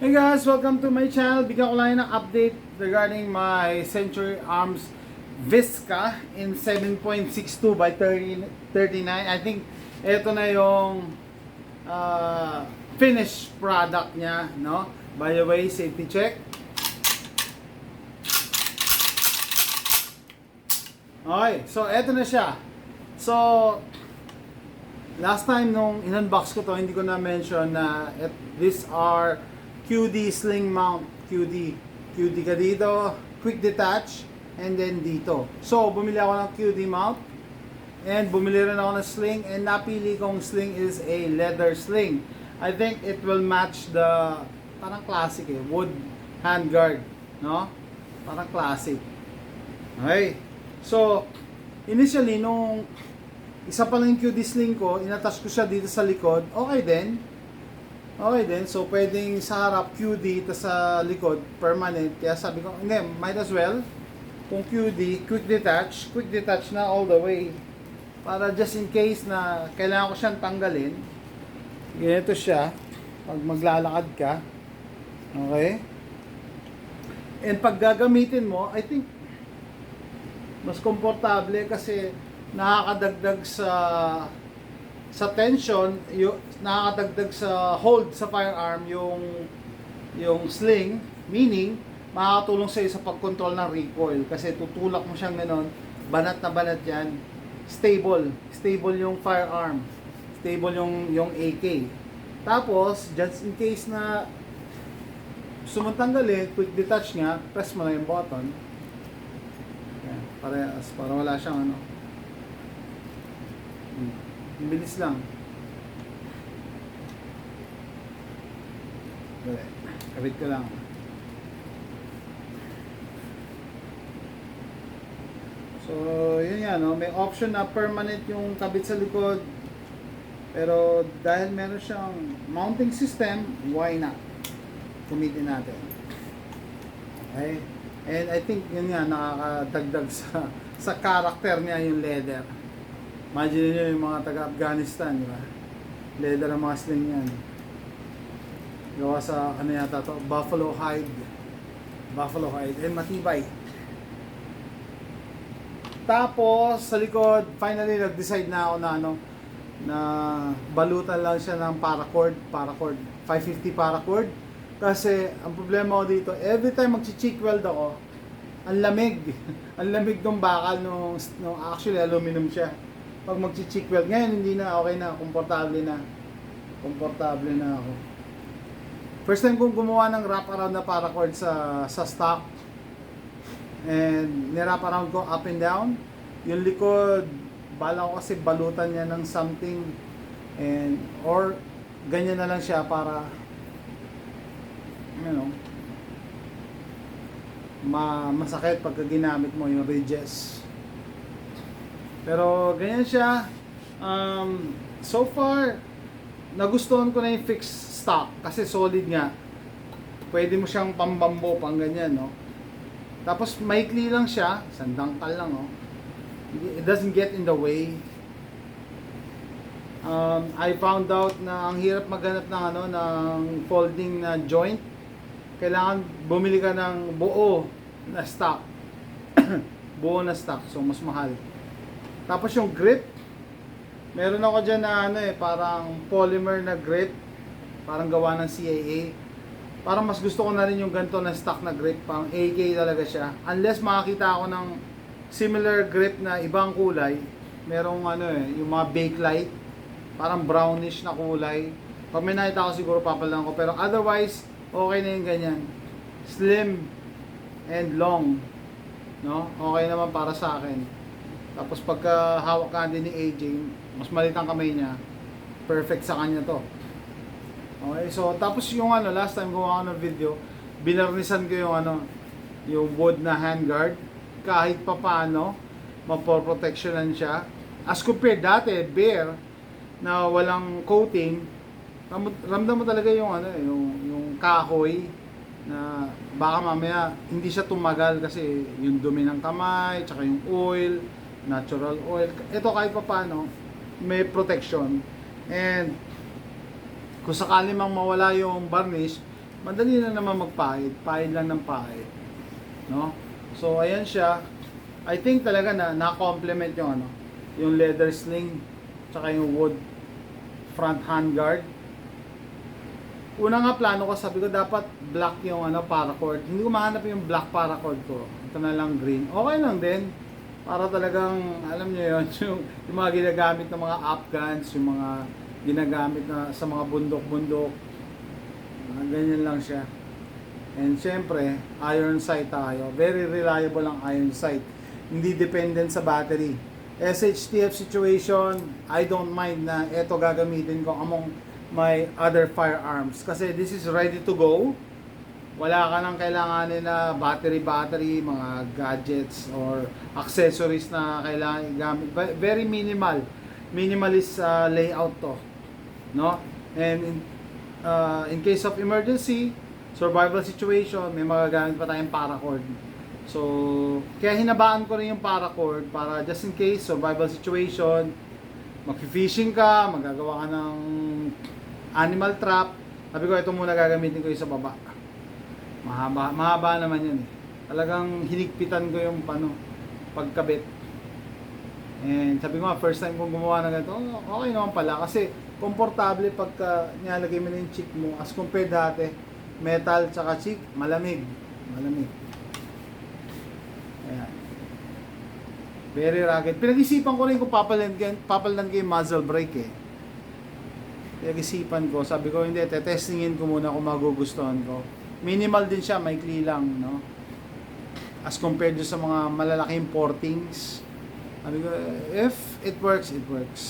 Hey guys, welcome to my channel. Bigyan ko lang ng update regarding my Century Arms Visca in 7.62 by 39. I think ito na yung finished product niya, no? By the way, safety check. Okay, so ito na siya. So last time nung in-unbox ko to, hindi ko na mention na these are QD sling mount. QD ka dito, quick detach, and then dito. So bumili ako ng QD mount and bumili rin ako ng sling, and napili kong sling is a leather sling. I think it will match the parang classic wood handguard, no? Parang classic. Okay. So initially nung isa pa lang yung QD sling ko, inattach ko siya dito sa likod, okay din. So pwedeng sa harap QD, tas sa likod permanent. Kaya sabi ko, hindi, might as well kung QD, quick detach na all the way. Para just in case na kailangan ko siyang tanggalin, ganito siya pag maglalakad ka. Okay? And pag gagamitin mo, I think mas komportable kasi nakakadagdag sa tension, nakakadagdag sa hold sa firearm yung sling, meaning makakatulong sa iyo sa pagkontrol ng recoil kasi tutulak mo siyang gano'n, banat na banat yan, stable yung firearm, stable yung AK. Tapos just in case na gusto mong tanggalin, quick detach nga, press mo na yung button. Yan, para wala siyang ano. Bilis lang. Kabit ko lang. So, yun yan, no? May option na permanent yung kabit sa likod. Pero dahil meron siyang mounting system, why not? Gamitin natin. Okay? And I think yun nga, nakakadagdag sa character niya yung leather. Imagine nyo yung mga taga-Afghanistan, di ba? Leather ang mga sling yan. Gawa sa, ano yata to? Buffalo hide. And matibay. Tapos, sa likod, finally, nag-decide na ako na na balutan lang siya ng paracord. 550 paracord. Kasi, ang problema ko dito, every time mag-cheek weld ako, ang lamig. Ang lamig ng bakal nung actually, aluminum siya. Pag mag-cheek weld, ngayon hindi na, okay na, komportable na ako. First time kong gumawa ng wrap around na paracord sa stock, and ni-wrap around ko up and down. Yung likod, bala ko kasi balutan niya ng something, and or ganyan na lang siya para masakit pagka ginamit mo yung ridges. Pero ganyan siya. So far, nagustuhan ko na yung fixed stock kasi solid nga. Pwede mo siyang pambambo, pang ganyan, no? Tapos maikli lang siya, sandangkal lang, no? It doesn't get in the way. I found out na ang hirap maghanap ng folding na joint. Kailangan bumili ka ng buo na stock. Buo na stock, so mas mahal. Tapos yung grip, meron ako dyan na parang polymer na grip, parang gawa ng CAA. Parang mas gusto ko na rin yung ganito na stock na grip, pang AK talaga siya. Unless makakita ako ng similar grip na ibang kulay, merong yung mga Bakelite, parang brownish na kulay. Pag may nakita ko siguro papalan ko, pero otherwise, okay na yung ganyan. Slim and long, no? Okay naman para sa akin. Tapos pagka hawak ka din ni AJ, mas maliit ang kamay niya, perfect sa kanya to. Okay, so tapos yung last time gumawa ako ng video, binarnisan ko yung wood na handguard, kahit pa paano, mapoprotectionan siya. As compared dati, bare, na walang coating, ramdam mo talaga yung kahoy, na baka mamaya hindi siya tumagal kasi yung dumi ng kamay, tsaka yung oil, natural oil. Ito kahit pa paano, may protection. And kung sakali mang mawala yung varnish, madali lang naman magpahid. Pahid lang ng pahid. No? So, ayan siya. I think talaga na complement yung ano, yung leather sling, tsaka yung wood front handguard. Una nga plano ko, sabi ko dapat black yung ano paracord. Hindi ko mahanap yung black paracord ko. Ito na lang green. Okay lang din. Para talagang, alam niyo yun, yung mga ginagamit ng mga Afghans, yung mga ginagamit na sa mga bundok-bundok. Ganyan lang siya. And syempre, iron sight tayo. Very reliable ang iron sight. Hindi dependent sa battery. SHTF situation, I don't mind na ito gagamitin ko among my other firearms. Kasi this is ready to go. Wala ka nang kailanganin na battery, mga gadgets or accessories na kailangan igamit. Very minimal. Minimalist layout to. No? And in case of emergency, survival situation, may magagamit pa tayong paracord. So, kaya hinabaan ko rin yung paracord para just in case, survival situation, mag-fishing ka, magagawa ka ng animal trap. Sabi ko, ito muna gagamitin ko yung sa baba. Mahaba naman yun eh. Talagang hinigpitan ko yung pagkabit. And sabi ko nga, first time kong gumawa ng ganito, okay naman pala. Kasi, komportable pagka nilalagay mo na yung chick mo as compared dati, metal tsaka chick, malamig. Ayan. Very rugged. Pinag-isipan ko rin kung papalan ko yung muzzle brake eh. Pinag-isipan ko, sabi ko hindi, testingin ko muna kung magugustuhan ko. Minimal din siya, maikli lang, no? As compared sa mga malalaking portings. Sabi ko, if it works, it works.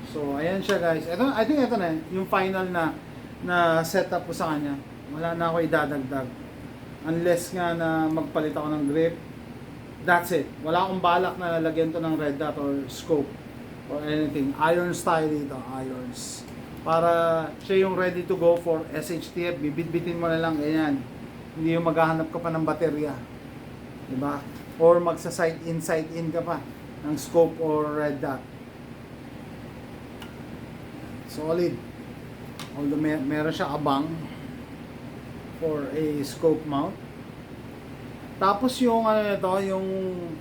So, ayan siya guys. I think ito na, yung final na setup ko sa kanya. Wala na ako idadagdag. Unless nga na magpalit ako ng grip. That's it. Wala akong balak na lalagyan to ng red dot or scope or anything. Iron style dito, irons. Para siya yung ready to go for SHTF. Bibitbitin mo na lang, ganyan. Hindi yung maghahanap ka pa ng baterya. Diba? Or magsa-sight in ka pa ng scope or red dot. Solid. Although meron siya abang for a scope mount. Tapos yung ano nito, yung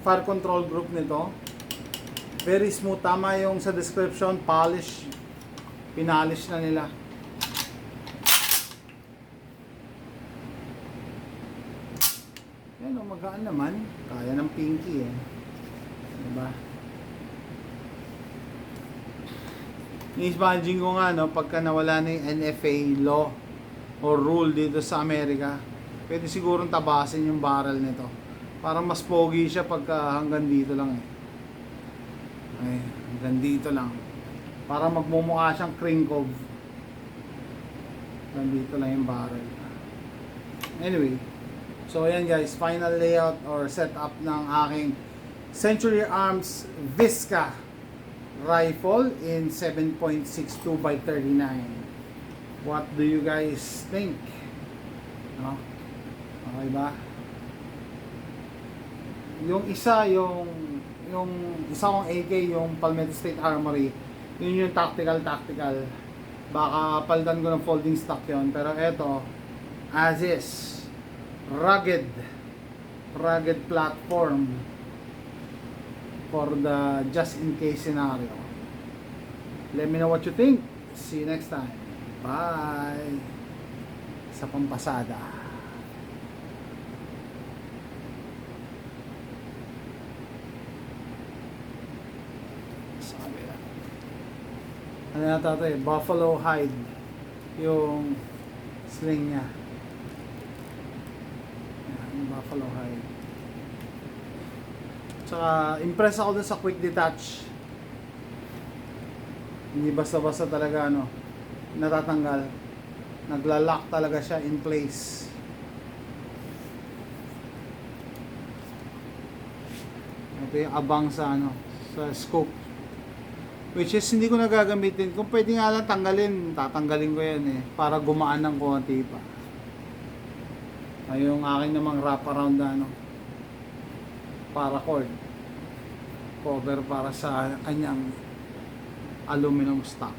fire control group nito, very smooth. Tama yung sa description, polish. Pinalish na nila. Yan o, magaan naman. Kaya ng pinky eh. Diba? Imagine ko nga, no, pagka nawala na yung NFA law or rule dito sa Amerika, pwede sigurong tabasin yung barrel nito. Parang mas pogi siya pagka hanggang dito lang eh. Ay, hanggang dito lang. Para magmumukha siyang crinkle. Hanggang dito lang yung barrel. Anyway, so ayan guys, final layout or setup ng aking Century Arms Visca rifle in 7.62 by 39. What do you guys think? No? Okay ba? Yung isa kong AK, yung Palmetto State Armory, yun yung tactical. Baka palitan ko ng folding stock yon. Pero eto, as is, rugged platform for the just in case scenario. Let me know what you think. See you next time. Bye. Sa Pampasada. Sabi na. Ano yata ito eh? Buffalo hide. Yung sling niya. Yan, buffalo hide. Tsaka, impress ako dun sa quick detach. Hindi basta-basta talaga, natatanggal. Naglalak talaga siya in place. Ito yung abang sa, sa scope. Which is, hindi ko nagagamitin. Kung pwede nga lang tanggalin, tatanggalin ko yan eh. Para gumaan ng konti pa. Ay, yung akin namang wraparound na, paracord cover para sa kanyang aluminum stock.